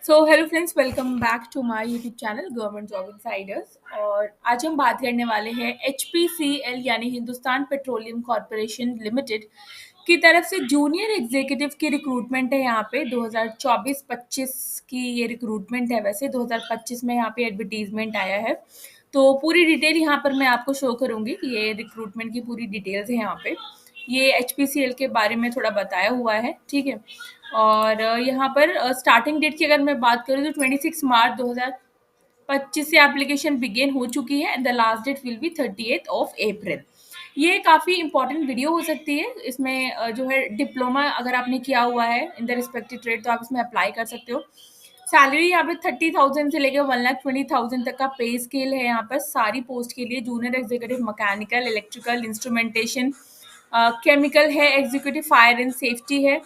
So hello friends, welcome back to my YouTube channel government job insiders. और आज हम बात करने वाले हैं HPCL यानी हिंदुस्तान पेट्रोलियम कॉरपोरेशन लिमिटेड की तरफ से जूनियर एग्जीक्यूटिव की रिक्रूटमेंट है। यहाँ पे 2024-25 की ये रिक्रूटमेंट है। वैसे 2025 में यहाँ पे एडवर्टीजमेंट आया है, तो पूरी डिटेल यहाँ पर मैं आपको शो करूँगी। ये रिक्रूटमेंट की पूरी डिटेल्स है यहाँ पे। ये HPCL के बारे में थोड़ा बताया हुआ है, ठीक है। और यहाँ पर स्टार्टिंग डेट की अगर मैं बात करूँ तो 26 मार्च 2025 से एप्लीकेशन बिगेन हो चुकी है and the last date will be 30th of April. ये काफ़ी इंपॉर्टेंट वीडियो हो सकती है। इसमें जो है डिप्लोमा अगर आपने किया हुआ है इन द रिस्पेक्टिव ट्रेड तो आप इसमें अप्लाई कर सकते हो। सैलरी यहाँ पे 30,000 से लेकर 1,20,000 तक का पे स्केल है। यहाँ पर सारी पोस्ट के लिए junior executive mechanical, electrical, instrumentation, chemical है, एग्जीक्यूटिव फायर एंड सेफ्टी है।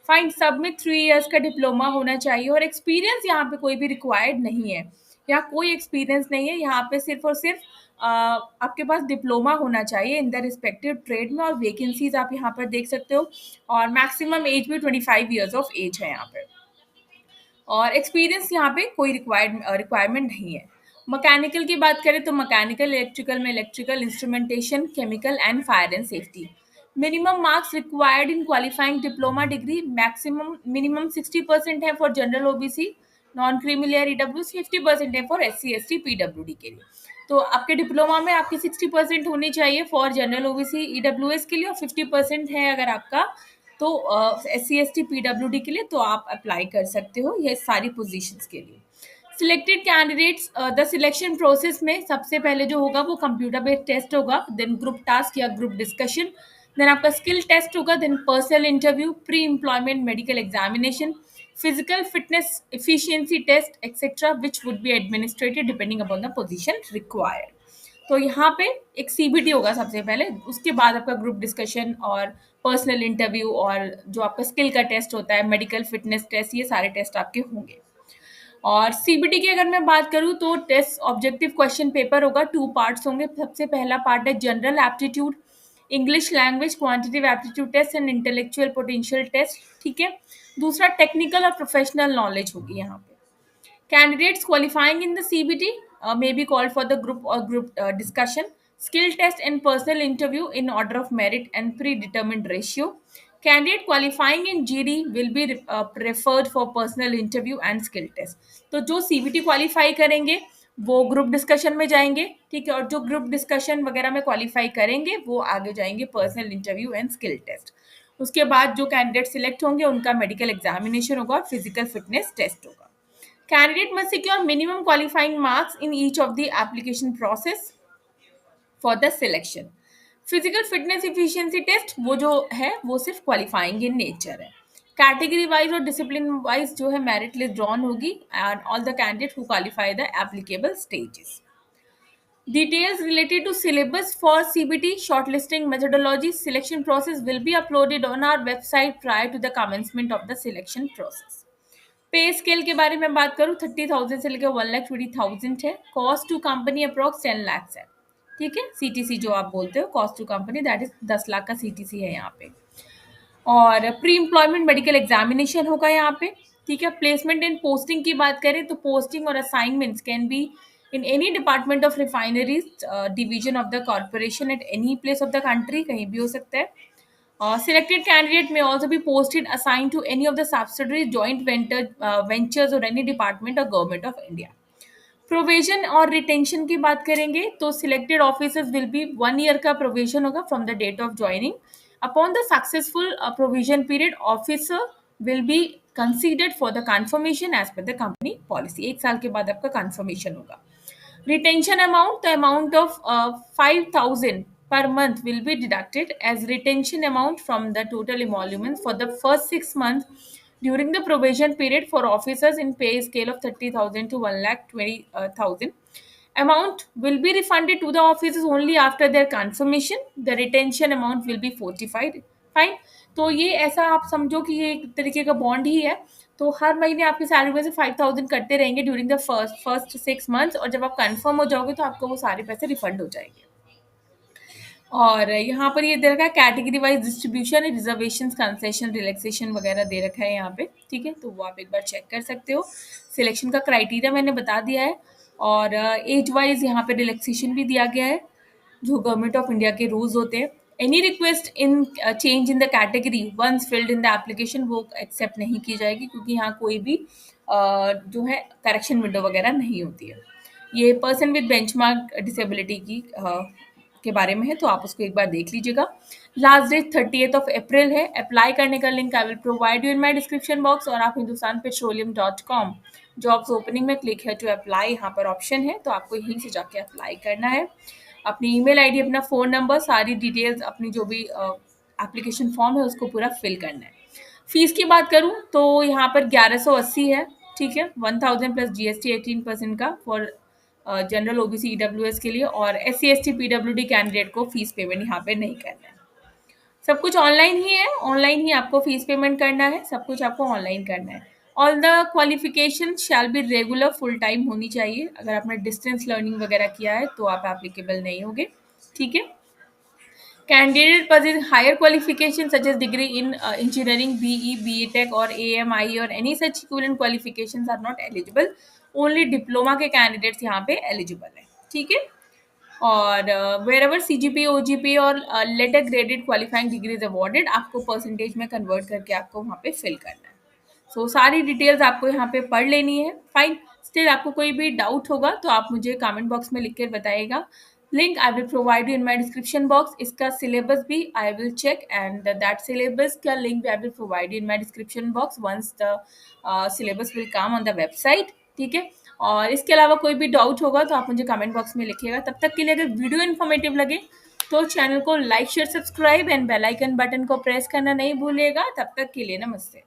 फाइन, सब में 3 इयर्स का डिप्लोमा होना चाहिए और एक्सपीरियंस यहाँ पे कोई भी रिक्वायर्ड नहीं है। यहाँ कोई एक्सपीरियंस नहीं है। यहाँ पे सिर्फ और सिर्फ आपके पास डिप्लोमा होना चाहिए इन द रिस्पेक्टिव ट्रेड में। और वैकेंसीज आप यहाँ पर देख सकते हो। और मैक्सिमम एज भी 25 ईयर्स ऑफ एज है यहाँ पे। और एक्सपीरियंस यहाँ पे कोई रिक्वायरमेंट नहीं है। मैकेनिकल की बात करें तो मैकेनिकल, इलेक्ट्रिकल में electrical, instrumentation, chemical and fire and safety. Minimum marks required in qualifying diploma degree maximum minimum 60% है for general OBC, non creamy layer EW, 50% है फॉर SC ST PWD के लिए। तो आपके डिप्लोमा में आपकी 60% होनी चाहिए फॉर जनरल ओबीसी EWS के लिए और 50% है अगर आपका तो SC ST PWD के लिए, तो आप अप्लाई कर सकते हो ये सारी पोजीशंस के लिए। Selected candidates, the selection process में सबसे पहले जो होगा वो कंप्यूटर बेस्ड टेस्ट होगा, देन ग्रुप टास्क या ग्रुप डिस्कशन, देन आपका स्किल टेस्ट होगा, then personal interview, pre employment medical examination, physical fitness efficiency test etcetera which would be administered depending upon the position required. तो यहाँ पे एक CBT होगा सबसे पहले, उसके बाद आपका ग्रुप डिस्कशन और पर्सनल इंटरव्यू और जो आपका स्किल का टेस्ट होता है, मेडिकल फिटनेस टेस्ट, ये सारे टेस्ट आपके होंगे। और CBT की अगर मैं बात करूँ तो टेस्ट ऑब्जेक्टिव क्वेश्चन पेपर होगा, 2 पार्ट्स होंगे। सबसे पहला पार्ट है general aptitude, English language quantitative aptitude test and intellectual potential test, ठीक है। दूसरा टेक्निकल और प्रोफेशनल नॉलेज होगी यहाँ पे। Candidates qualifying in the CBT may be called for the group discussion, skill test and personal interview in order of merit and predetermined ratio. Candidate qualifying in GD will be preferred for personal interview and skill test. तो जो CBT qualify करेंगे वो group discussion में जाएंगे, ठीक है। और जो ग्रुप डिस्कशन वगैरह में क्वालिफाई करेंगे वो आगे जाएंगे personal interview and skill test. उसके बाद जो कैंडिडेट सिलेक्ट होंगे उनका मेडिकल एग्जामिनेशन होगा और फिजिकल फिटनेस टेस्ट होगा। Candidate must secure minimum qualifying marks in each of the application process for the selection. Physical fitness efficiency test वो जो है वो सिर्फ क्वालिफाइंग इन नेचर है। कैटेगरी वाइज और डिसिप्लिन वाइज जो है मेरिट लिस्ट ड्रॉन होगी and all the candidate who qualify the applicable stages. Details related to syllabus for CBT, shortlisting methodology, selection process will be uploaded on our website prior to the commencement of the selection process. पे scale के बारे में बात करूँ 30,000 से लेकर 1,20,000 है। Cost to company approx 10 lakh है, ठीक है। CTC जो आप बोलते हो cost to company, that is 10 lakh का CTC है यहाँ पे। और प्री एम्प्लॉयमेंट मेडिकल एग्जामिनेशन होगा यहाँ पे, ठीक है। प्लेसमेंट एंड पोस्टिंग की बात करें तो पोस्टिंग और assignments can be in any department of refineries division of the corporation at any place of the country, कहीं भी हो सकता है। Selected candidate may also be posted assigned to any of the subsidiaries, ventures or any department or government of India. Provision और retention की बात करेंगे तो selected officers will be 1 year का प्रोविजन होगा from the date of joining. Upon the successful provision period officer will be considered for the confirmation as per the company policy. 1 साल के बाद आपका कंफर्मेशन होगा। Retention amount, the amount of 5,000 per month will be deducted as retention amount from the total emoluments for the first 6 months during the probation period for officers in pay scale of 30,000 to 1,20,000. Amount will be refunded to the officers only after their confirmation. The retention amount will be fortified. Fine. तो ये ऐसा आप समझो कि ये एक तरीके का बॉन्ड ही है। तो हर महीने आपकी सैलरी में से 5,000 कटते रहेंगे ड्यूरिंग द फर्स्ट 6 मंथ्स और जब आप कंफर्म हो जाओगे तो आपको वो सारे पैसे रिफंड हो जाएंगे। और यहाँ पर ये दे रखा है category wise distribution, reservation, concession, relaxation वगैरह दे रखा है यहाँ पे। ठीक है, तो वो आप एक बार चेक कर सकते हो। सिलेक्शन का क्राइटेरिया मैंने बता दिया है, और एज वाइज यहाँ पे रिलैक्सेशन भी दिया गया है जो गवर्नमेंट ऑफ इंडिया के रूल्स होते हैं। Any request in change in the category once filled in the application वो एक्सेप्ट नहीं की जाएगी, क्योंकि यहाँ कोई भी जो है करेक्शन विंडो वगैरह नहीं होती है। ये पर्सन विद बेंचमार्क डिसेबिलिटी की के बारे में है, तो आप उसको एक बार देख लीजिएगा। लास्ट डेट 30 अप्रैल है। अप्लाई करने का link I will provide you in my description box, और आप Hindustan petroleum .com jobs opening में क्लिक है टू अप्लाई, यहाँ पर ऑप्शन है, तो आपको यहीं से जाके अप्लाई करना है। अपनी ईमेल आईडी, अपना फ़ोन नंबर, सारी डिटेल्स, अपनी जो भी एप्लीकेशन फॉर्म है उसको पूरा फिल करना है। फीस की बात करूँ तो यहाँ पर 1180 है। ठीक है, 1000 प्लस GST 18% का फॉर जनरल OBC EWS के लिए, और SC ST PWD कैंडिडेट को फीस पेमेंट यहाँ पे नहीं करना है। सब कुछ ऑनलाइन ही है, ऑनलाइन ही आपको फीस पेमेंट करना है, सब कुछ आपको ऑनलाइन करना है। All the qualification shall be regular, full time होनी चाहिए। अगर आपने डिस्टेंस लर्निंग वगैरह किया है तो आप एप्लीकेबल नहीं होगे। ठीक है, candidate possess higher qualifications such as degree in engineering, BE, BTech or AMI or any such equivalent qualifications are not eligible. Only diploma के candidates यहाँ पे eligible है। ठीक है, और वेर एवर CGP, OGP और letter graded qualifying degree is awarded, आपको percentage में कन्वर्ट करके आपको वहाँ पे फिल करना है। सो सारी डिटेल्स आपको यहाँ पे पढ़ लेनी है। फाइन, स्टिल आपको कोई भी डाउट होगा तो आप मुझे कमेंट बॉक्स में लिख कर बताइएगा। Link I will provide you in my description box. इसका सिलेबस भी I will check, and that syllabus का लिंक भी I will provide you in my description box once the syllabus will come on the website. ठीक है, और इसके अलावा कोई भी डाउट होगा तो आप मुझे कमेंट बॉक्स में लिखिएगा। तब तक के लिए अगर वीडियो इन्फॉर्मेटिव लगे तो चैनल को like, share, subscribe and bell icon button को प्रेस करना नहीं भूलिएगा। तब तक के लिए नमस्ते।